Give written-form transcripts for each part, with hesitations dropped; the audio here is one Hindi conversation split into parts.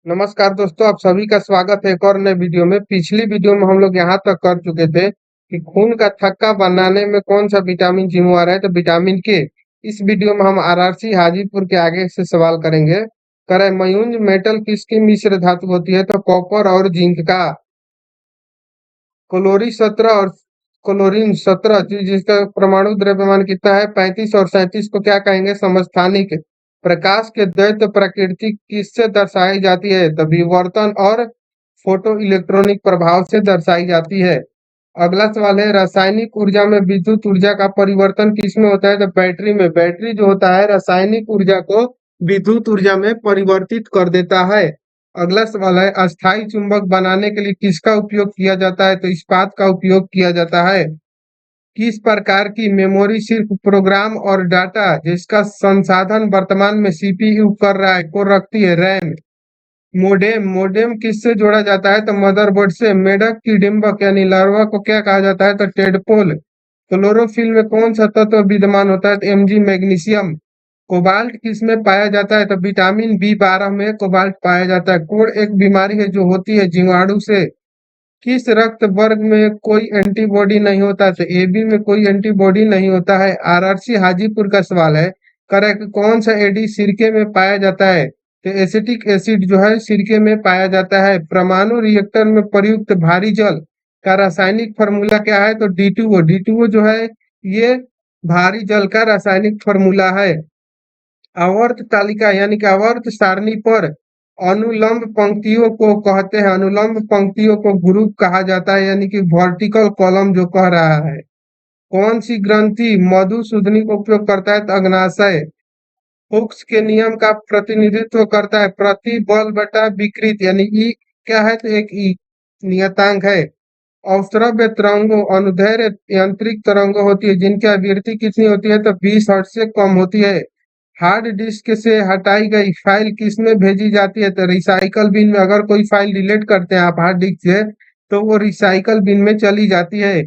नमस्कार दोस्तों, आप सभी का स्वागत है एक और नए वीडियो में। पिछली वीडियो में हम लोग यहाँ तक कर चुके थे कि खून का थक्का बनाने में कौन सा विटामिन जिम्मेवार है, तो विटामिन के। इस वीडियो में हम आरआरसी हाजीपुर के आगे से सवाल करेंगे। करे मयूंज मेटल किसकी मिश्र धातु होती है, तो कॉपर और जिंक का। क्लोरी 17 और क्लोरीन 17 जिसका परमाणु द्रव्यमान कितना है 35, और 37 को क्या कहेंगे, समस्थानिक। प्रकाश के द्वैत प्रकृति किससे दर्शाई जाती है, तो विवर्तन और फोटो इलेक्ट्रॉनिक प्रभाव से दर्शाई जाती है। अगला सवाल है, रासायनिक ऊर्जा में विद्युत ऊर्जा का परिवर्तन किसमें होता है, तो बैटरी में। बैटरी जो होता है रासायनिक ऊर्जा को विद्युत ऊर्जा में परिवर्तित कर देता है। अगला सवाल है, अस्थाई चुंबक बनाने के लिए किसका उपयोग किया जाता है, तो इस्पात का उपयोग किया जाता है। किस प्रकार की मेमोरी सिर्फ प्रोग्राम और डाटा जिसका संसाधन वर्तमान में सीपीयू कर रहा है को रखती है, रैम। मोडेम मोडेम किससे जोड़ा जाता है, तो मदरबोर्ड से। मेढक की डिंबक यानी लार्वा को क्या कहा जाता है, तो टेडपोल। क्लोरोफिल में कौन सा तत्व विद्यमान होता है, तो एमजी मैग्नीशियम। कोबाल्ट किस में पाया जाता है, तो विटामिन बी 12 में कोबाल्ट पाया जाता है। कोढ़ एक बीमारी है जो होती है जीवाणु से। किस रक्त वर्ग में कोई एंटीबॉडी नहीं होता, तो एबी में कोई एंटीबॉडी नहीं होता है। आरआरसी हाजीपुर का सवाल है, करेक्ट कौन सा एडी सिरके में पाया जाता है, तो एसिटिक एसिड जो है सिरके में पाया जाता है। परमाणु रिएक्टर में प्रयुक्त भारी जल का रासायनिक फार्मूला क्या है, तो D2O। D2O जो है ये भारी जल का रासायनिक फार्मूला है। आवर्त तालिका यानी कि आवर्त सारणी पर अनुलंब पंक्तियों को कहते हैं, अनुलंब पंक्तियों को ग्रुप कहा जाता है, यानी कि वर्टिकल कॉलम जो कह रहा है। कौन सी ग्रंथि मधुसूदनी का उपयोग करता है, तो अग्नाशय। हुक्स के नियम का प्रतिनिधित्व करता है प्रति बल बटा विकृत, यानी ई क्या है, तो एक ई नियतांक है। अवस्रव्य तरंगों अनुदैर्घ्य यांत्रिक तरंगों होती है जिनकी आवृत्ति कितनी होती है, तो 20 हर्ट्ज से कम होती है। हार्ड डिस्क से हटाई गई फाइल किस में भेजी जाती है, तो रिसाइकल बिन में। अगर कोई फाइल डिलीट करते हैं आप हार्ड डिस्क से, तो वो रिसाइकल बिन में चली जाती है।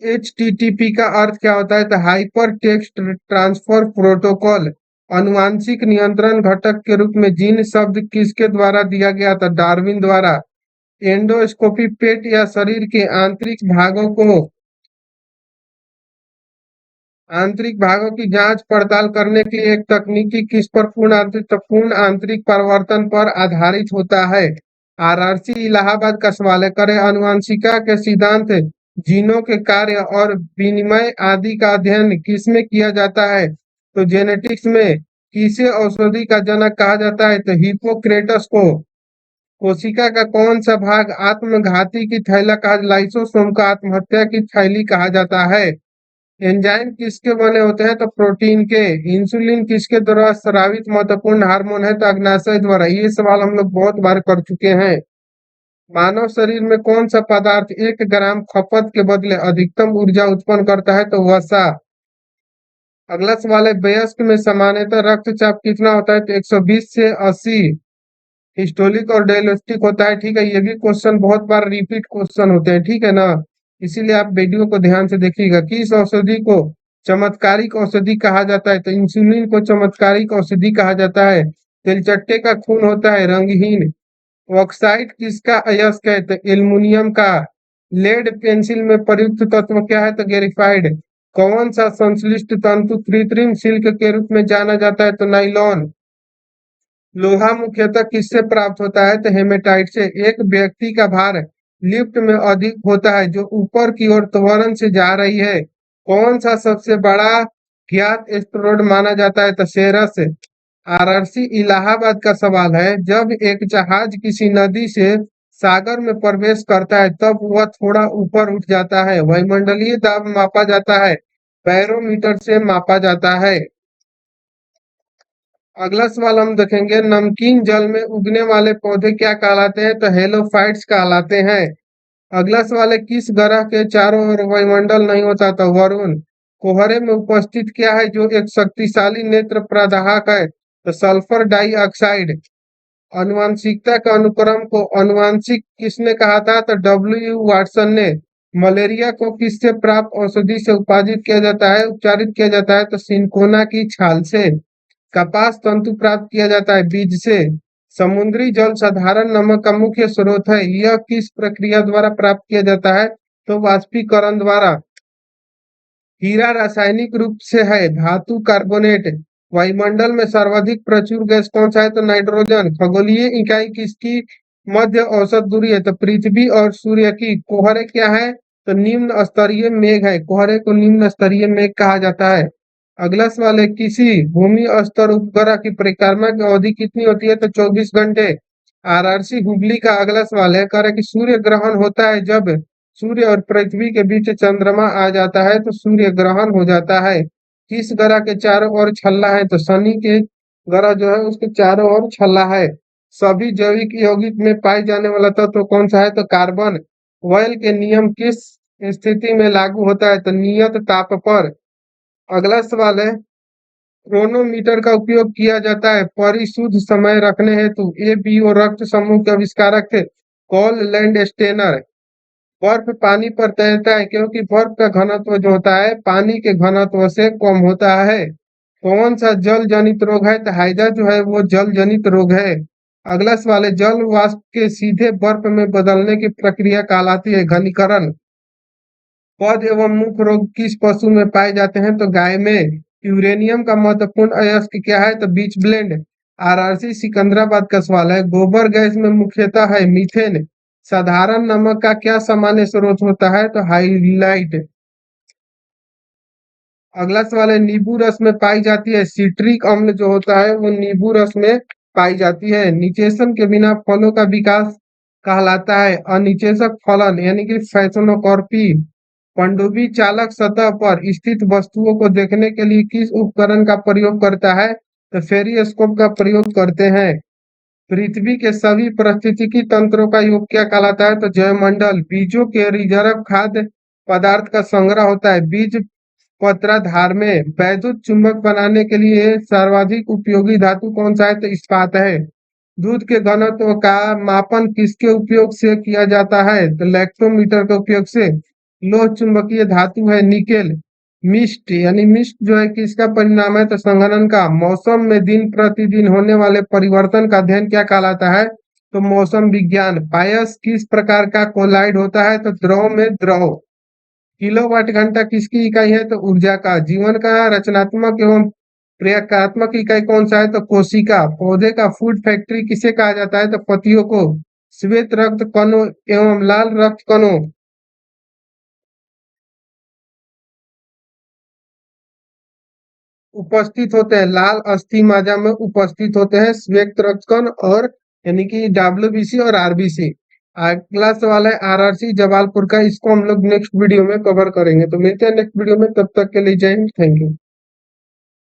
HTTP का अर्थ क्या होता है, तो हाइपर टेक्स्ट ट्रांसफर प्रोटोकॉल। अनुवांशिक नियंत्रण घटक के रूप में जीन शब्द किसके द्वारा दिया गया था, डार्विन द्वारा। एंडोस्कोपी पेट या शरीर के आंतरिक भागों की जांच पड़ताल करने के लिए एक तकनीकी किस पर पूर्ण आंतरिक परिवर्तन पर आधारित होता है। आरआरसी इलाहाबाद का सवाल है, करे अनुवांशिका के सिद्धांत जीनों के कार्य और विनिमय आदि का अध्ययन किसमें किया जाता है, तो जेनेटिक्स में। किसे औषधि का जनक कहा जाता है, तो हिपोक्रेटस को। कोशिका का कौन सा भाग आत्मघाती की थैला कहा, लाइसोसोम का आत्महत्या की थैली कहा जाता है। एंजाइम किसके बने होते हैं, तो प्रोटीन के। इंसुलिन किसके द्वारा स्रावित महत्वपूर्ण हार्मोन है, तो अग्नाशय द्वारा। ये सवाल हम लोग बहुत बार कर चुके हैं। मानव शरीर में कौन सा पदार्थ 1 ग्राम खपत के बदले अधिकतम ऊर्जा उत्पन्न करता है, तो वसा। अगला सवाल है, वयस्क में सामान्यतः रक्तचाप कितना होता है, तो 120 से 80 हिस्टोलिक और डायलिस्टिक होता है। ठीक है, ये भी क्वेश्चन बहुत बार रिपीट क्वेश्चन होते हैं, ठीक है ना। इसीलिए आप वीडियो को ध्यान से देखिएगा। किस औषधि को चमत्कारिक औषधि कहा जाता है, तो इंसुलिन को चमत्कारिक औषधि कहा जाता है। तिलचट्टे का खून होता है रंगहीन। ऑक्साइड किसका अयस्क है, तो एल्युमिनियम का। लेड पेंसिल में प्रयुक्त तत्व क्या है, तो ग्रेफाइड। कौन सा संश्लिष्ट तंतु कृत्रिम सिल्क के रूप में जाना जाता है, तो नाइलॉन। लोहा मुख्यतः किससे प्राप्त होता है, तो हेमेटाइट से। एक व्यक्ति का भार लिफ्ट में अधिक होता है जो ऊपर की ओर त्वरण से जा रही है। कौन सा सबसे बड़ा ज्ञात एस्टेरॉयड माना जाता है, तो सेरस। आरआरसी इलाहाबाद का सवाल है, जब एक जहाज किसी नदी से सागर में प्रवेश करता है तब वह थोड़ा ऊपर उठ जाता है, वायुमंडलीय दाब मापा जाता है, बैरोमीटर से मापा जाता है। अगला सवाल हम देखेंगे, नमकीन जल में उगने वाले पौधे क्या कहलाते हैं, तो हेलोफाइट्स कहलाते हैं। अगला सवाल है, किस ग्रह के चारों ओर वायुमंडल नहीं होता, तो वरुण। कोहरे में उपस्थित क्या है जो एक शक्तिशाली नेत्र प्रदाहक है, तो सल्फर डाइऑक्साइड। अनुवांशिकता का अनुक्रम को अनुवांशिक किसने कहा था, तो W. वाटसन ने। मलेरिया को किससे प्राप्त औषधि से उत्पादित किया जाता है, उपचारित किया जाता है, तो सिनकोना की छाल से। कपास तंतु प्राप्त किया जाता है बीज से। समुद्री जल साधारण नमक का मुख्य स्रोत है। यह किस प्रक्रिया द्वारा प्राप्त किया जाता है? तो वाष्पीकरण द्वारा। हीरा रासायनिक रूप से है धातु कार्बोनेट। वायुमंडल में सर्वाधिक प्रचुर गैस कौन सा है? तो नाइट्रोजन। खगोलीय इकाई किसकी मध्य औसत दूरी है? तो पृथ्वी और सूर्य की। कोहरे क्या है? तो निम्न स्तरीय मेघ है। कोहरे को निम्न स्तरीय मेघ कहा जाता है। अगला सवाल है, किसी भूमि स्तर उपग्रह की परिक्रमा की अवधि कितनी होती है? तो 24 घंटे। आरआरसी हुबली का अगला सवाल है, कह रहा है कि सूर्य ग्रहण होता है जब सूर्य और पृथ्वी के बीच चंद्रमा आ जाता है तो सूर्य ग्रहण हो जाता है। किस ग्रह के चारों ओर छल्ला है? तो शनि के ग्रह जो है उसके चारों ओर छल्ला है। सभी जैविक यौगिक में पाए जाने वाला तत्व कौन सा है? तो कार्बन। वॉयल के नियम किस स्थिति में लागू होता है? तो नियत ताप पर। अगला सवाल है, क्रोनोमीटर का उपयोग किया जाता है परिशुद्ध समय रखने हेतु। ए बी ओ रक्त समूह के आविष्कारक थे कॉल लैंड स्टेनर। बर्फ पानी पर तैरता है क्योंकि बर्फ का घनत्व जो होता है पानी के घनत्व से कम होता है। कौन सा जल जनित रोग है? तो हैजा जो है वो जल जनित रोग है। अगला सवाल है, जल वाष्प के सीधे बर्फ में बदलने की प्रक्रिया कहलाती है घनीकरण। पद एवं मुख रोग किस पशु में पाए जाते हैं? तो गाय में। यूरेनियम का महत्वपूर्ण अयस्क क्या है? तो बीच ब्लेंड। आरआरसी सिकंदराबाद का सवाल है, गोबर गैस में मुख्यतः है मीथेन। साधारण नमक का क्या सामान्य स्रोत होता है? तो हाइलाइट। अगला सवाल है, नींबू रस में पाई जाती है सिट्रिक अम्ल जो होता है वो नींबू रस में पाई जाती है। निषेचन के बिना फलों का विकास कहलाता है अनिषेचक फलन यानी कि फैसनोकॉर्पी। पनडुब्बी चालक सतह पर स्थित वस्तुओं को देखने के लिए किस उपकरण का प्रयोग करता है? तो फेरिस्कोप का प्रयोग करते हैं। पृथ्वी के सभी पारिस्थितिकी तंत्रों का योग क्या कहलाता है? तो जैवमंडल। बीजों के रिजर्व खाद्य पदार्थ का संग्रह होता है बीज पत्राधार में। वैद्युत चुंबक बनाने के लिए सर्वाधिक उपयोगी धातु कौन सा है? तो इस्पात है। दूध के घनत्व का मापन किसके उपयोग से किया जाता है? तो लैक्टोमीटर के उपयोग से। लोह चुंबकीय धातु है निकेल। मिस्ट यानी मिस्ट जो है किसका परिणाम है? तो संघनन का। मौसम में दिन प्रतिदिन होने वाले परिवर्तन का अध्ययन क्या कहलाता है? तो मौसम विज्ञान। पायस किस प्रकार का कोलाइड होता है? तो द्रव में द्रव। किलोवाट घंटा किसकी इकाई है? तो ऊर्जा का। जीवन का रचनात्मक एवं प्रक्रियात्मक इकाई कौन सा है? तो कोशिका। पौधे का फूड फैक्ट्री किसे कहा जाता है? तो पत्तियों को। श्वेत रक्त कणों एवं लाल रक्त कणों उपस्थित होते हैं। लाल अस्थि मज्जा में उपस्थित होते हैं श्वेत रक्त कण और यानी कि डब्ल्यूबीसी और आरबीसी। अगला सवाल है आरआरसी जमालपुर का, इसको हम लोग नेक्स्ट वीडियो में कवर करेंगे। तो मिलते हैं नेक्स्ट वीडियो में, तब तक के लिए जय हिंद, थैंक यू।